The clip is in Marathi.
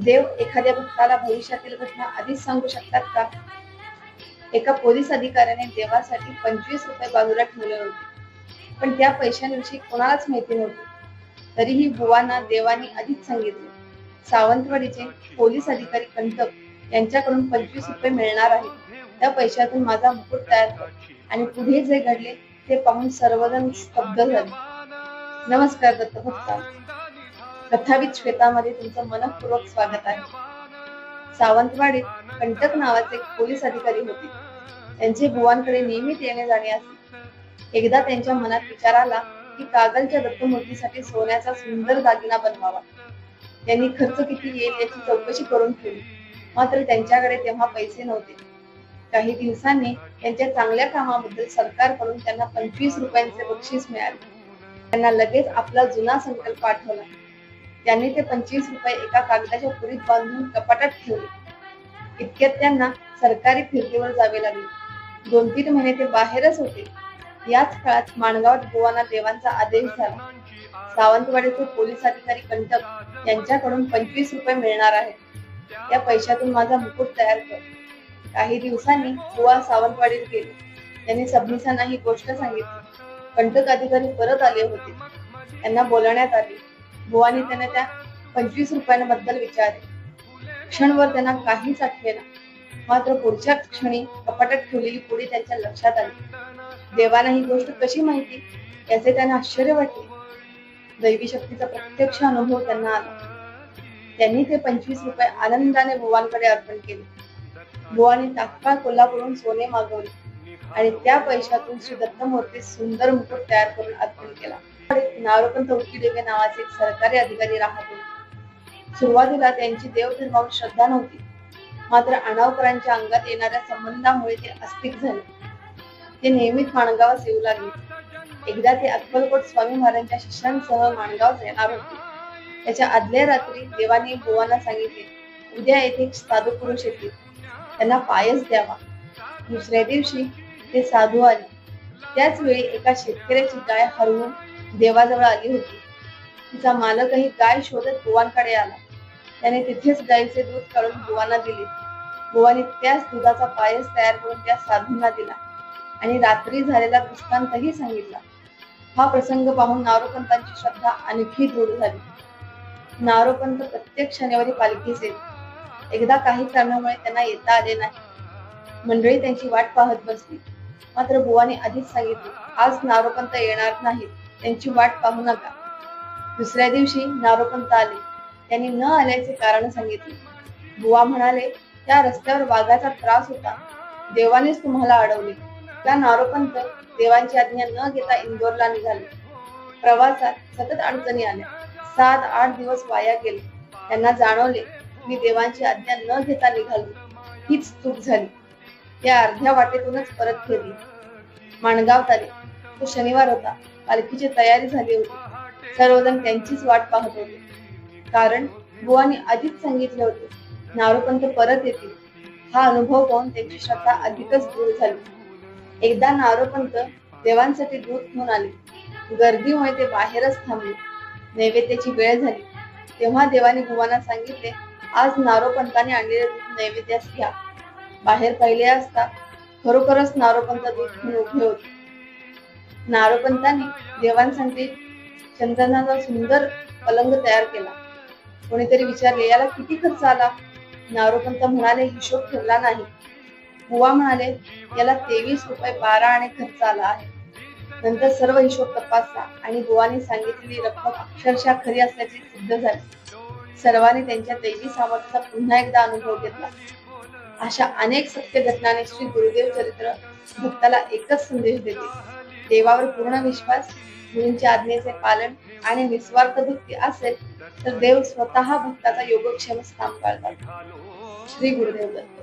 देव एखाद्या भक्ताला भविष्यातील घटना आधीच सांगू शकतात का? एका पोलीस अधिकाऱ्याने देवासाठी 25 रुपये बाजूला ठेवले होते, पण त्या पैशांविषयी कोणालाच माहिती नव्हती. तरीही बुवांना देवानी आधीच सांगितले, सावंतवाडीचे पोलीस अधिकारी कंटक यांच्याकडून 25 रुपये मिळणार आहेत. त्या पैशातून माझा मुकुट तयार कर. आणि पुढे जे घडले ते पाहून सर्वजण स्तब्ध झाले. नमस्कार दत्तभक्ता, कथाविद श्वेतामध्ये तुमचं मनःपूर्वक स्वागत आहे. सावंतवाडीत कंटक नावाचे एक पोलीस अधिकारी होते. त्यांचे बुवांकडे नियमित येणे जाणे असे. एकदा त्यांच्या मनात विचार आला की कागलच्या दत्तमूर्तीसाठी सोन्याचा सुंदर दागिना बनवावा. त्यांनी खर्च किती येईल याची चौकशी करून ठेवली, मात्र त्यांच्याकडे तेव्हा पैसे नव्हते. काही दिवसांनी त्यांच्या चांगल्या कामाबद्दल सरकारकडून त्यांना 25 रुपयांचे बक्षीस मिळाले. त्यांना लगेच आपला जुना संकल्प आठवला. त्यांनी ते 25 रुपये एका कागदाच्या पुरीत बांधून कपाटात ठेवले. इतक्यात त्यांना सरकारी फिरतीवर जावे लागले. 2-3 महिने ते बाहेरच होते. याच काळात माणगावात बुवांना देवांचा आदेश झाला, सावंतवाडीचे पोलीस अधिकारी कंटक यांच्याकडून 25 रुपये मिळणार आहेत. त्या पैशातून माझा मुकुट तयार कर. काही दिवसांनी बुवा सावंतवाडीत गेले. त्यांनी सबनीसांना ही गोष्ट सांगितली. कंटक अधिकारी परत आले होते. त्यांना बोलवण्यात आले. बुवांनी त्यांना त्या 25 रुपयांबद्दल विचारले. क्षणभर त्यांना काहीच आठवेना, मात्र पुढच्या क्षणी कपाटात ठेवलेली पुडी त्यांच्या लक्षात आली. देवांना ही गोष्ट कशी माहिती याचे त्यांना आश्चर्य वाटले. दैवी शक्तीचा प्रत्यक्ष अनुभव त्यांना आला. त्यांनी ते 25 रुपये आनंदाने बुवांकडे अर्पण केले. बुवांनी तात्काळ कोल्हापूरहून सोने मागवले आणि त्या पैशातून श्री दत्तमूर्तीस सुंदर मुकुट तयार करून अर्पण केला. नारोपंत उकीडेगे नावाचे एक सरकारी अधिकारी राहत होते. सुरुवातीला त्यांची देवधर्मावर श्रद्धा नव्हती, मात्र अणावकरांच्या अंगात येणाऱ्या संबंधामुळे ते आस्तिक झाले. ते नियमित माणगावास येऊ लागले. एकदा ते अक्कलकोट स्वामी महाराजांच्या शिष्यांसह माणगावास येणार होते. त्याच्या आदल्या रात्री देवानी बुवांना सांगितले, उद्या येथे एक साधू पुरुष येतील, त्यांना पायस द्यावा. दुसऱ्या दिवशी ते साधू आले. त्याच वेळी एका शेतकऱ्याची गाय हरवून देवाजवळ आली होती. तिचा मालकही गाय शोधत बुवांकडे आला. त्याने तिथेच गायीचे दूध काढून बुवांना दिले. बुवांनी त्याच दुधाचा पायस तयार करून त्या साधूंना दिला आणि रात्री झालेला वृत्तांतही सांगितला. हा प्रसंग पाहून नारोपंतांची श्रद्धा आणखी दृढ झाली. नारोपंत प्रत्येक शनिवारी पालखीस येत. एकदा काही कारणामुळे त्यांना येता आले नाही. मंडळी त्यांची वाट पाहत बसली, मात्र बुवांनी आधीच सांगितले, आज नारोपंत येणार नाहीत, त्यांची वाट पाहू नका. दुसऱ्या दिवशी नारोपंत आले. त्यांनी न आल्याचे कारण सांगितले. बुवा म्हणाले, त्या रस्त्यावर वाघाचा त्रास होता, देवानेच तुम्हाला अडवले. त्या नारोपंत देवांची आज्ञा न घेता इंदोरला निघाले. प्रवासात सतत अडचणी आल्या. 7-8 दिवस वाया गेले. त्यांना जाणवले मी देवांची आज्ञा न घेता निघालो, हीच चूक झाली. त्या अर्ध्या वाटेतूनच परत फिरली. माणगावात आले. तो शनिवार होता. पालखीची तयारी झाली होती. सर्वजण त्यांचीच वाट पाहत होते, कारण बुवांनी आधीच सांगितले होते, नारोपंत परत येतील. हा अनुभव पाहून त्यांची श्रद्धा अधिकच दृढ झाली. एकदा नारोपंत देवांसाठी दूध घेऊन आले. गर्दीमुळे ते बाहेरच थांबले. नैवेद्याची वेळ झाली. तेव्हा देवाने बुवांना सांगितले, आज नारोपंताने आणलेले दूध नैवेद्यास घ्या. बाहेर पाहिले असता खरोखरच नारोपंत दूध घेऊन उभे होते. नारोपंतांनी देवांसाठी चंदनाचा सुंदर पलंग तयार केला. कोणीतरी विचारले, याला किती खर्च आला? नारोपंत म्हणाले, हिशोब ठेवला नाही. बुवा म्हणाले, याला 23 रुपये 12 आणे खर्च आला आहे. नंतर सर्व हिशोब तपासला आणि बुवांनी सांगितलेली रक्कम अक्षरशः खरी असल्याचे सिद्ध झाले. सर्वांनी त्यांच्या दैवी सामर्थ्याचा पुन्हा एकदा अनुभव घेतला. अशा अनेक सत्य घटनांनी श्री गुरुदेव चरित्र भक्ताला एकच संदेश देते, देवावर पूर्ण विश्वास, गुरूंच्या आज्ञेचे पालन आणि निस्वार्थ भक्ती असेल तर देव स्वतः भक्ताचा योगक्षेम स्थान पाळतात. श्री गुरुदेव दत्त.